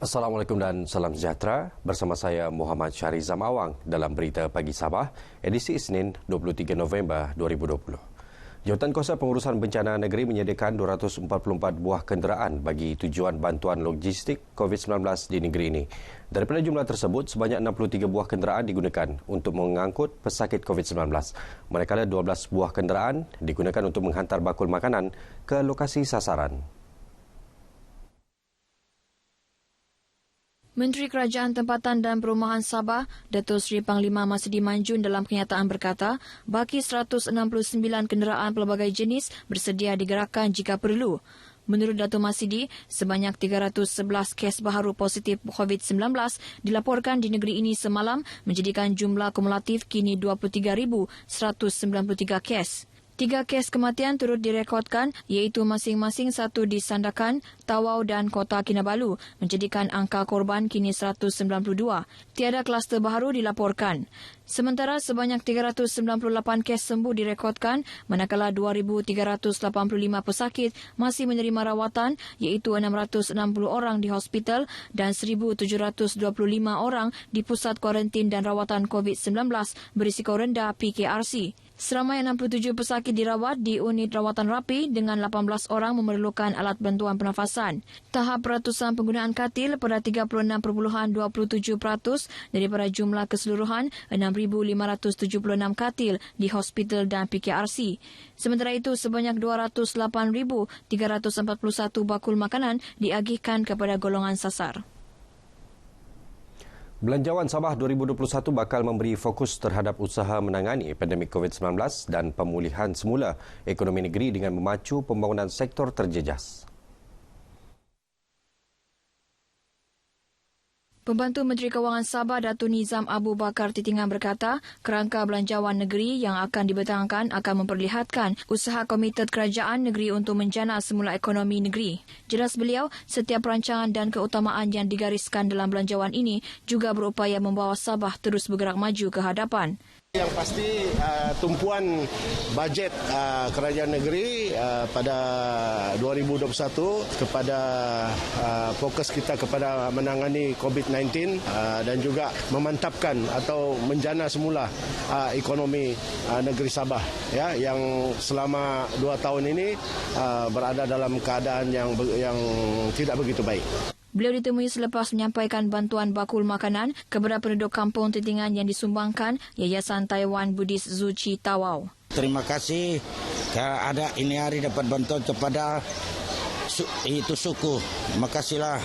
Assalamualaikum dan salam sejahtera. Bersama saya Muhammad Syahrizam Awang dalam Berita Pagi Sabah, edisi Isnin 23 November 2020. Jawatankuasa Pengurusan Bencana Negeri menyediakan 244 buah kenderaan bagi tujuan bantuan logistik COVID-19 di negeri ini. Daripada jumlah tersebut, sebanyak 63 buah kenderaan digunakan untuk mengangkut pesakit COVID-19. Manakala 12 buah kenderaan digunakan untuk menghantar bakul makanan ke lokasi sasaran. Menteri Kerajaan Tempatan dan Perumahan Sabah, Datuk Seri Panglima Masidi Manjun dalam kenyataan berkata, baki 169 kenderaan pelbagai jenis bersedia digerakkan jika perlu. Menurut Datuk Masidi, sebanyak 311 kes baharu positif COVID-19 dilaporkan di negeri ini semalam menjadikan jumlah kumulatif kini 23,193 kes. 3 kes kematian turut direkodkan iaitu masing-masing satu di Sandakan, Tawau dan Kota Kinabalu menjadikan angka korban kini 192. Tiada kluster baharu dilaporkan. Sementara sebanyak 398 kes sembuh direkodkan manakala 2,385 pesakit masih menerima rawatan iaitu 660 orang di hospital dan 1,725 orang di pusat kuarantin dan rawatan COVID-19 berisiko rendah PKRC. Seramai 67 pesakit dirawat di unit rawatan rapi dengan 18 orang memerlukan alat bantuan pernafasan. Tahap peratusan penggunaan katil pada 36.27% daripada jumlah keseluruhan 6,576 katil di hospital dan PKRC. Sementara itu, sebanyak 208,341 bakul makanan diagihkan kepada golongan sasar. Belanjawan Sabah 2021 bakal memberi fokus terhadap usaha menangani pandemik COVID-19 dan pemulihan semula ekonomi negeri dengan memacu pembangunan sektor terjejas. Pembantu Menteri Kewangan Sabah Datuk Nizam Abu Bakar Titingan berkata, kerangka belanjawan negeri yang akan dibentangkan akan memperlihatkan usaha Komited Kerajaan Negeri untuk menjana semula ekonomi negeri. Jelas beliau, setiap rancangan dan keutamaan yang digariskan dalam belanjawan ini juga berupaya membawa Sabah terus bergerak maju ke hadapan. Yang pasti tumpuan bajet kerajaan negeri pada 2021 kepada fokus kita kepada menangani COVID-19 dan juga memantapkan atau menjana semula ekonomi negeri Sabah ya, yang selama 2 tahun ini berada dalam keadaan yang tidak begitu baik. Beliau ditemui selepas menyampaikan bantuan bakul makanan kepada penduduk kampung Titingan yang disumbangkan Yayasan Taiwan Buddhist Zuci Tawau. Terima kasih ada ini hari dapat bantuan kepada itu suku. Terima kasihlah.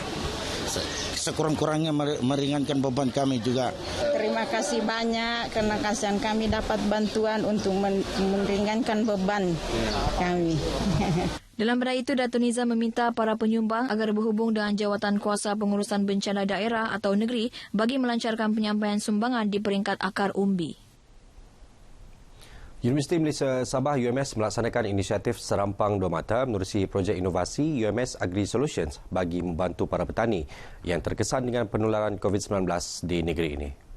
Sekurang-kurangnya meringankan beban kami juga. Terima kasih banyak kerana kasihan kami dapat bantuan untuk meringankan beban kami. Dalam benda itu, Datuk Nizam meminta para penyumbang agar berhubung dengan Jawatan Kuasa Pengurusan Bencana Daerah atau Negeri bagi melancarkan penyampaian sumbangan di peringkat akar umbi. Universiti Malaysia Sabah UMS melaksanakan inisiatif Serampang Dua Mata menerusi projek inovasi UMS Agri Solutions bagi membantu para petani yang terkesan dengan penularan COVID-19 di negeri ini.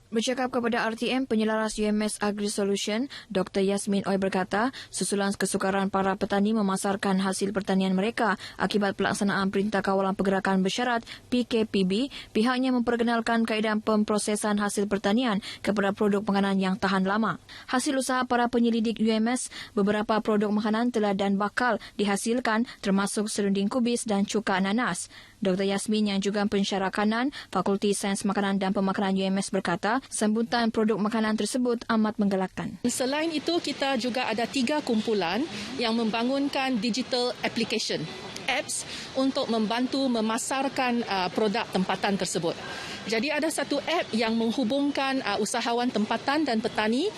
Bercakap kepada RTM, penyelaras UMS Agri Solution, Dr. Yasmin Oi berkata, susulan kesukaran para petani memasarkan hasil pertanian mereka akibat pelaksanaan Perintah Kawalan Pergerakan Bersyarat PKPB, pihaknya memperkenalkan kaedah pemprosesan hasil pertanian kepada produk makanan yang tahan lama. Hasil usaha para penyelidik UMS, beberapa produk makanan telah dan bakal dihasilkan termasuk serunding kubis dan cuka nanas. Dr. Yasmin yang juga pensyarah kanan Fakulti Sains Makanan dan Pemakanan UMS berkata, sambutan produk makanan tersebut amat menggalakkan. Selain itu, kita juga ada 3 kumpulan yang membangunkan digital application, apps untuk membantu memasarkan produk tempatan tersebut. Jadi ada satu app yang menghubungkan usahawan tempatan dan petani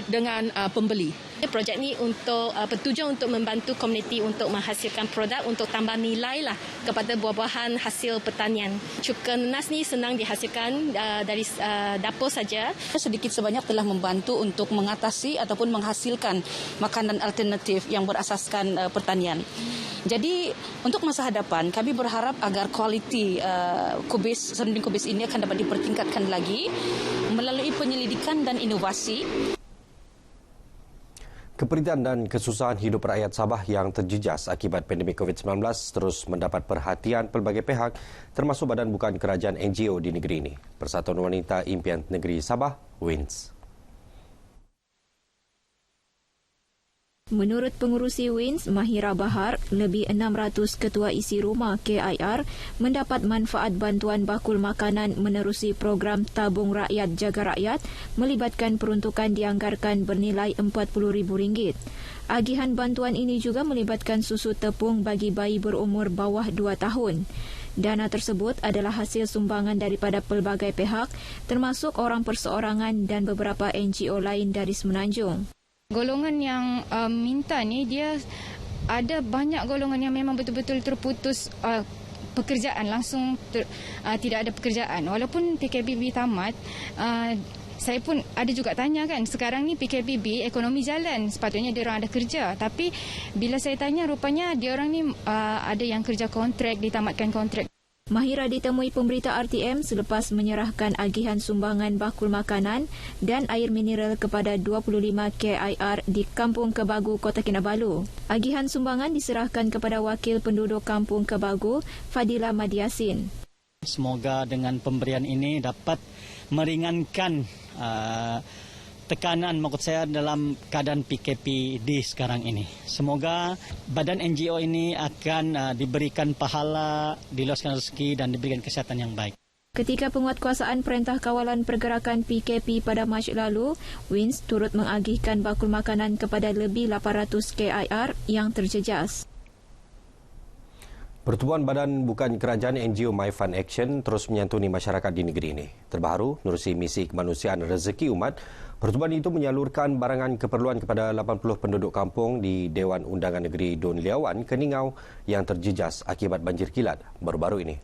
dengan pembeli. Projek ini untuk bertujuan untuk membantu komuniti untuk menghasilkan produk untuk tambah nilai lah kepada buah-buahan hasil pertanian. Cuka nanas ni senang dihasilkan dari dapur saja. Sedikit sebanyak telah membantu untuk mengatasi ataupun menghasilkan makanan alternatif yang berasaskan pertanian. Jadi untuk masa hadapan kami berharap agar kualiti serunding kubis ini akan dapat dipertingkatkan lagi melalui penyelidikan dan inovasi. Keperitan dan kesusahan hidup rakyat Sabah yang terjejas akibat pandemik COVID-19 terus mendapat perhatian pelbagai pihak, termasuk badan bukan kerajaan NGO di negeri ini. Persatuan Wanita Impian Negeri Sabah, WINS. Menurut pengurusi WINS, Mahira Bahar, lebih 600 ketua isi rumah KIR mendapat manfaat bantuan bakul makanan menerusi program Tabung Rakyat Jaga Rakyat melibatkan peruntukan dianggarkan bernilai RM40,000. Agihan bantuan ini juga melibatkan susu tepung bagi bayi berumur bawah 2 tahun. Dana tersebut adalah hasil sumbangan daripada pelbagai pihak, termasuk orang perseorangan dan beberapa NGO lain dari Semenanjung. Golongan yang minta ni, dia ada banyak golongan yang memang betul-betul terputus pekerjaan, langsung tidak ada pekerjaan. Walaupun PKPB tamat, saya pun ada juga tanya kan, sekarang ni PKPB ekonomi jalan, sepatutnya dia orang ada kerja. Tapi bila saya tanya, rupanya dia orang ni ada yang kerja kontrak, ditamatkan kontrak. Mahira ditemui pemberita RTM selepas menyerahkan agihan sumbangan bakul makanan dan air mineral kepada 25 KIR di Kampung Kebagu, Kota Kinabalu. Agihan sumbangan diserahkan kepada Wakil Penduduk Kampung Kebagu, Fadila Madiasin. Semoga dengan pemberian ini dapat meringankan tekanan maksud saya dalam keadaan PKPD sekarang ini. Semoga badan NGO ini akan diberikan pahala, diluaskan rezeki dan diberikan kesihatan yang baik. Ketika penguatkuasaan Perintah Kawalan Pergerakan PKP pada Mac lalu, WINS turut mengagihkan bakul makanan kepada lebih 800 KIR yang terjejas. Pertubuhan Badan Bukan Kerajaan NGO My Fund Action terus menyantuni masyarakat di negeri ini. Terbaru, menerusi misi kemanusiaan rezeki umat, pertubuhan itu menyalurkan barangan keperluan kepada 80 penduduk kampung di Dewan Undangan Negeri Don Liawan, Keningau yang terjejas akibat banjir kilat baru-baru ini.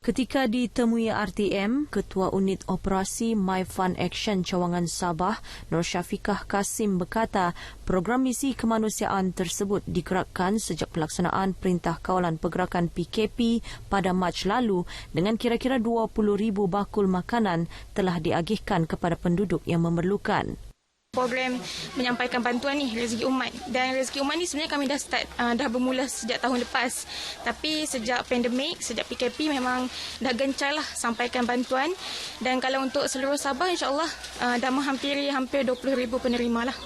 Ketika ditemui RTM, Ketua Unit Operasi My Fund Action Cawangan Sabah, Nur Syafiqah Kasim berkata, program misi kemanusiaan tersebut digerakkan sejak pelaksanaan Perintah Kawalan Pergerakan PKP pada Mac lalu dengan kira-kira 20,000 bakul makanan telah diagihkan kepada penduduk yang memerlukan. Program menyampaikan bantuan ni rezeki umat, dan rezeki umat ni sebenarnya kami dah bermula sejak tahun lepas, tapi sejak pandemik, sejak PKP memang dah gencar lah sampaikan bantuan. Dan kalau untuk seluruh Sabah, insyaAllah dah menghampiri hampir 20,000 penerima lah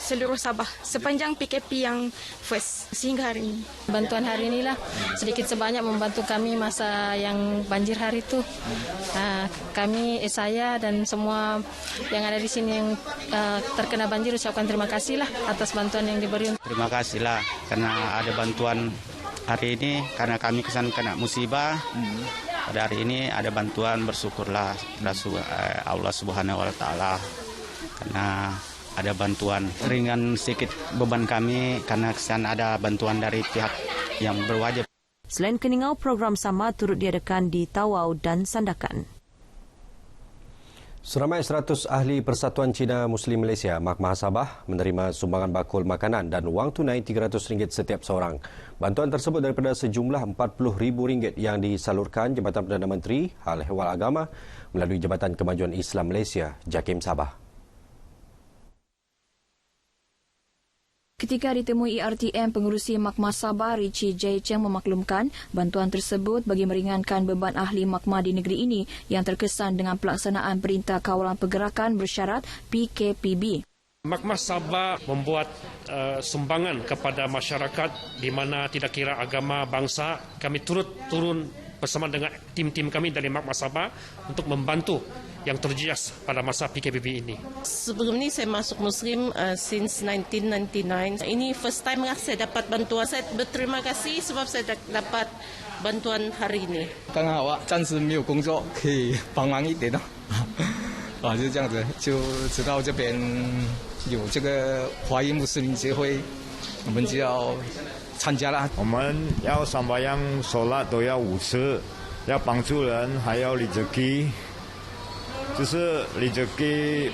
seluruh Sabah sepanjang PKP yang first sehingga hari ini. Bantuan hari inilah sedikit sebanyak membantu kami masa yang banjir hari itu. Saya dan semua yang ada di sini yang terkena banjir ucapkan terima kasih lah atas bantuan yang diberi. Terima kasih lah karena ada bantuan hari ini, karena kami kesan kena musibah. Pada hari ini ada bantuan, bersyukurlah Allah Subhanahu Wa Taala karena ada bantuan, ringan sedikit beban kami karena kesan ada bantuan dari pihak yang berwajib. Selain Keningau, program sama turut diadakan di Tawau dan Sandakan. Seramai 100 ahli Persatuan Cina Muslim Malaysia Mak Mahasabah menerima sumbangan bakul makanan dan wang tunai RM300 setiap seorang. Bantuan tersebut daripada sejumlah RM40,000 yang disalurkan Jabatan Perdana Menteri Hal Ehwal Agama melalui Jabatan Kemajuan Islam Malaysia, JAKIM Sabah. Ketika ditemui RTM, pengurusi Makmah Sabah Richie J. Cheng memaklumkan bantuan tersebut bagi meringankan beban ahli makmah di negeri ini yang terkesan dengan pelaksanaan Perintah Kawalan Pergerakan bersyarat PKPB. Makmah Sabah membuat sumbangan kepada masyarakat di mana tidak kira agama, bangsa. Kami turun bersama dengan tim-tim kami dari Makmah Sabah untuk membantu yang terjejas pada masa PKPB ini. Sebelum ini saya masuk Muslim since 1999. Ini first time saya dapat bantuan. Saya berterima kasih sebab saya dapat bantuan hari ini. 刚好啊，暂时没有工作，可以帮忙一点哦。就是这样子，就知道这边有这个华裔穆斯林协会，我们就要参加了。我们要sambayang solat都要5次，要帮助人，还要rezeki。就是rezeki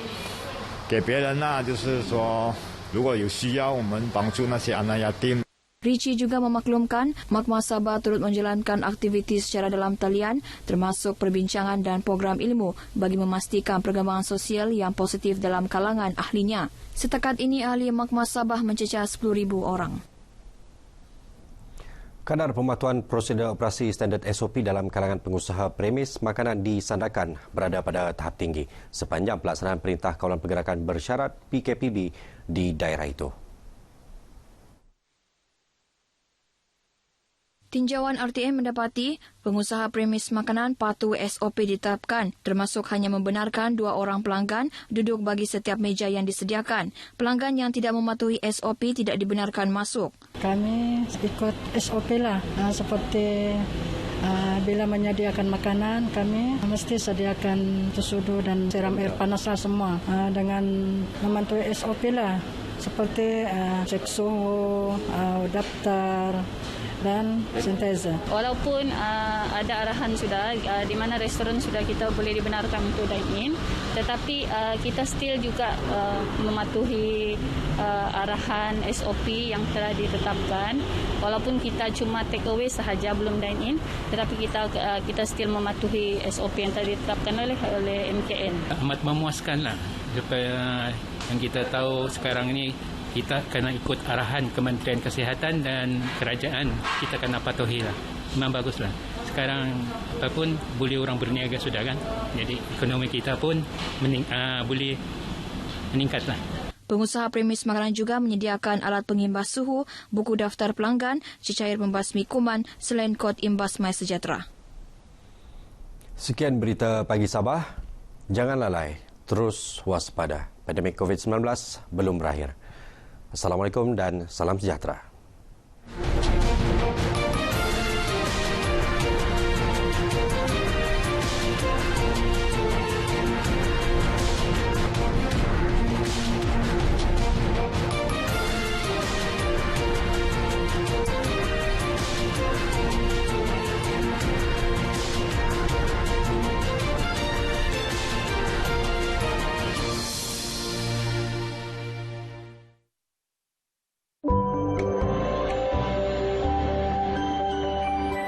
给别人啦，就是说如果有需要，我们帮助那些anak yatim。Richie juga memaklumkan Makmah Sabah turut menjalankan aktiviti secara dalam talian termasuk perbincangan dan program ilmu bagi memastikan perkembangan sosial yang positif dalam kalangan ahlinya. Setakat ini ahli Makmah Sabah mencecah 10,000 orang. Kadar pematuhan prosedur operasi standard SOP dalam kalangan pengusaha premis makanan di Sandakan berada pada tahap tinggi sepanjang pelaksanaan Perintah Kawalan Pergerakan Bersyarat PKPB di daerah itu. Tinjauan RTM mendapati pengusaha premis makanan patuh SOP ditetapkan termasuk hanya membenarkan 2 orang pelanggan duduk bagi setiap meja yang disediakan. Pelanggan yang tidak mematuhi SOP tidak dibenarkan masuk. Kami ikut SOP lah, seperti bila menyediakan makanan kami mesti sediakan sudu dan siram air panas lah semua dengan mematuhi SOP lah seperti cek suhu, daftar dan sintesa. Walaupun ada arahan sudah di mana restoran sudah kita boleh dibenarkan untuk dine in, tetapi kita still juga mematuhi arahan SOP yang telah ditetapkan. Walaupun kita cuma take away sahaja belum dine in, tetapi kita still mematuhi SOP yang telah ditetapkan oleh MKN. Amat memuaskanlah supaya yang kita tahu sekarang ini kita kena ikut arahan Kementerian Kesihatan dan kerajaan, kita kena patuhilah. Memang baguslah. Sekarang apapun boleh orang berniaga sudah kan. Jadi ekonomi kita pun boleh meningkatlah. Pengusaha premis makanan juga menyediakan alat pengimbas suhu, buku daftar pelanggan, cecair pembasmi kuman selain kod imbas MySejahtera. Sekian berita pagi Sabah. Jangan lalai, terus waspada. Pandemik COVID-19 belum berakhir. Assalamualaikum dan salam sejahtera.